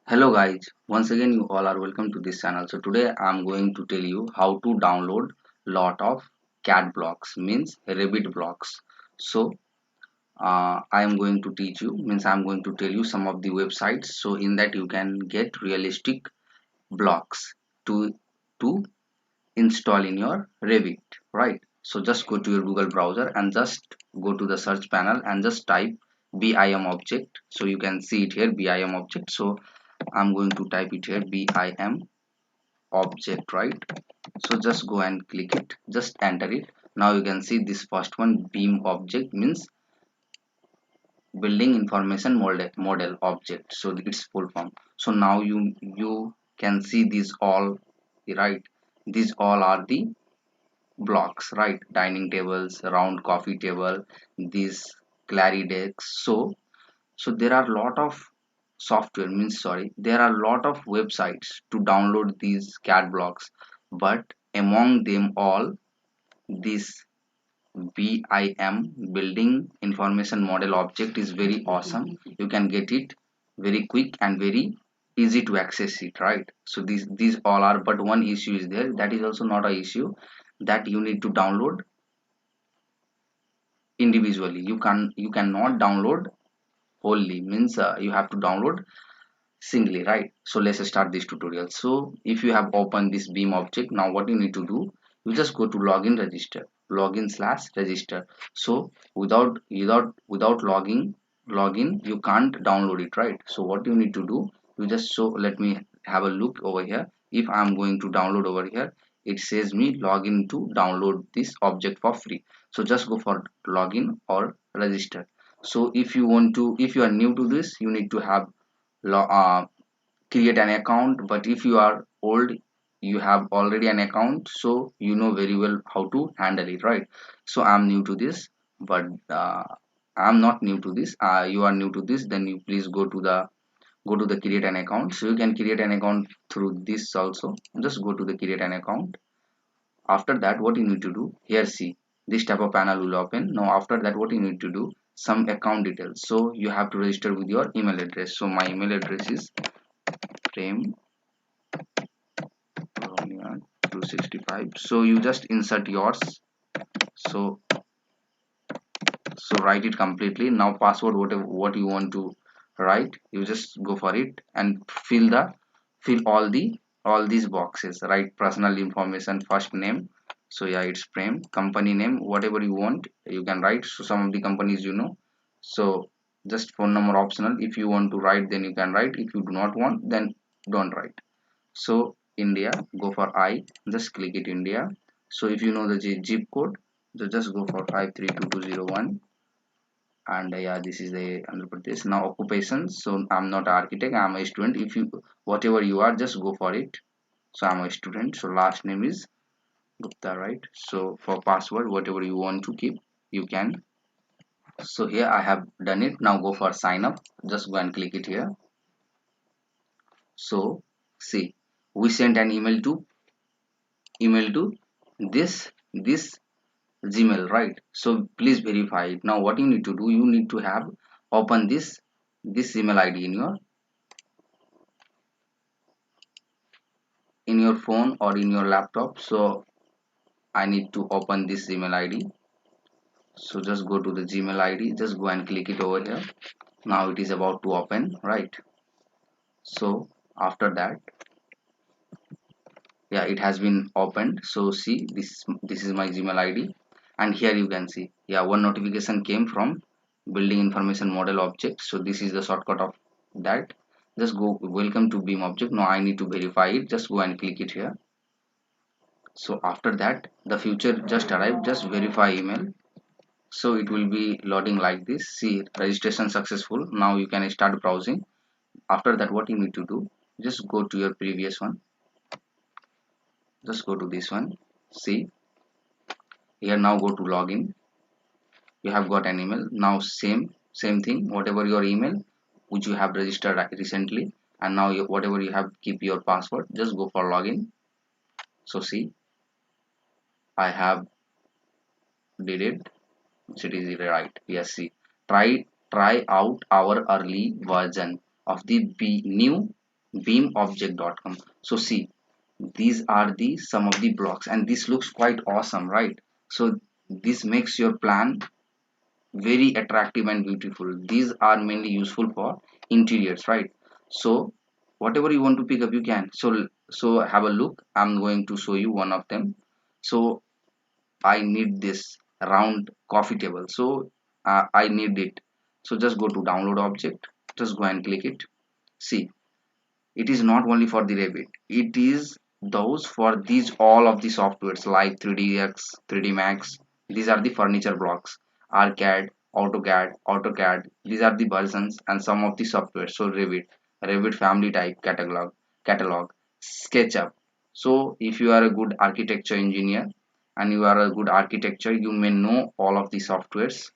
Hello guys, once again you all are welcome to this channel. So today I'm going to tell you how to download lot of cat blocks, means rabbit blocks. So I am going to teach you, means I'm going to tell you some of the websites. So in that you can get realistic blocks to install in your Revit, right? So just go to your Google browser and just go to the search panel and just type BIM object. So you can see it here, BIM object. So I'm going to type it here, BIM object, right? So just go and click it, just enter it. Now you can see this first one, beam object, means building information model object. So it's full form. So now you can see these all, right? These all are the blocks, right? Dining tables, round coffee table, these clary decks. So there are lot of software, means sorry, there are lot of websites to download these cat blocks, but among them all, this BIM building information model object is very awesome. You can get it very quick and very easy to access it, right? So these all are, but one issue is there, that is also not a issue, that you need to download individually. You cannot download wholly, means you have to download singly, right? So let's start this tutorial. So if you have opened this beam object, now what you need to do, you just go to login register, login slash register. So without login you can't download it, right? So what you need to do, you just, so let me have a look over here. If I'm going to download over here, it says me login to download this object for free. So just go for login or register. So if you want to, if you are new to this, you need to have create an account. But if you are old, you have already an account, so you know very well how to handle it, right? So I'm new to this, but I'm not new to this. You are new to this, then you please go to the create an account. So you can create an account through this also. Just go to the create an account. After that, what you need to do here, see, this type of panel will open. Now after that, what you need to do, some account details. So you have to register with your email address. So my email address is frame 265. So you just insert yours. So write it completely. Now password, whatever what you want to write, you just go for it and fill all these boxes, right? Personal information, first name, so yeah, it's frame. Company name, whatever you want you can write. So some of the companies, so just phone number optional. If you want to write, then you can write. If you do not want, then don't write. So India, go for I, just click it India. So if you know the zip code, so just go for 532201. And yeah, this is the Andhra Pradesh. Now occupation, so I'm not an architect, I'm a student. If you, whatever you are, just go for it. So I'm a student. So last name is Gupta, right? So for password, whatever you want to keep, you can. So here I have done it. Now go for sign up, just go and click it here. So see, we sent an email to this Gmail, right? So please verify it. Now what you need to do, you need to have open this email ID in your phone or in your laptop. So I need to open this email ID. So just go to the Gmail ID, just go and click it over here. Now it is about to open, right? So after that, yeah, it has been opened. So see, this is my Gmail ID, and here you can see, yeah, one notification came from building information model object. So this is the shortcut of that. Just go, welcome to beam object. Now I need to verify it, just go and click it here. So after that, the future just arrived, just verify email. So it will be loading like this. See, registration successful. Now you can start browsing. After that, what you need to do, just go to your previous one, just go to this one. See here, now go to login. You have got an email. Now same thing, whatever your email which you have registered recently, and now whatever you have, keep your password, just go for login. So see, I have did it. So it is right. Yes, see, try out our early version of the new beamobject.com. So see, these are the some of the blocks, and this looks quite awesome, right? So this makes your plan very attractive and beautiful. These are mainly useful for interiors, right? So whatever you want to pick up, you can. So have a look. I'm going to show you one of them. So I need this round coffee table, so I need it. So just go to download object, just go and click it. See, it is not only for the Revit, it is those for these all of the softwares like 3ds, 3d max. These are the furniture blocks, arcad, AutoCAD. These are the versions and some of the software. So Revit family type, catalog, SketchUp. So if you are a good architecture engineer and you are a good architecture, you may know all of the softwares.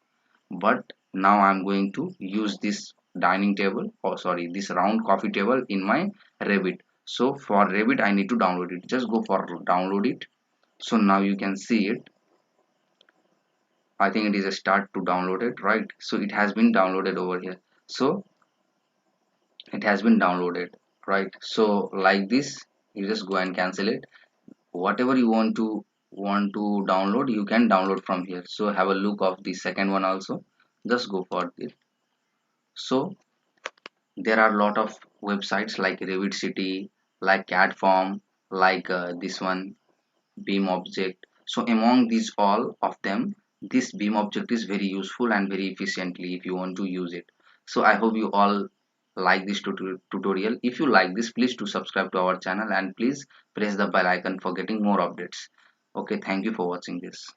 But now I'm going to use this dining table, or sorry, this round coffee table in my Revit. So for Revit I need to download it. Just go for download it. So now you can see it. I think it is a start to download it, right? So it has been downloaded over here. So it has been downloaded, right? So like this, you just go and cancel it. Whatever you want to download, you can download from here. So have a look of the second one also. Just go for it. So there are a lot of websites like Revit City, like CADForm, like this one Beam Object. So among these all of them, this Beam Object is very useful and very efficiently if you want to use it. So I hope you all like this tutorial. If you like this, please do subscribe to our channel and please press the bell icon for getting more updates. Okay, thank you for watching this.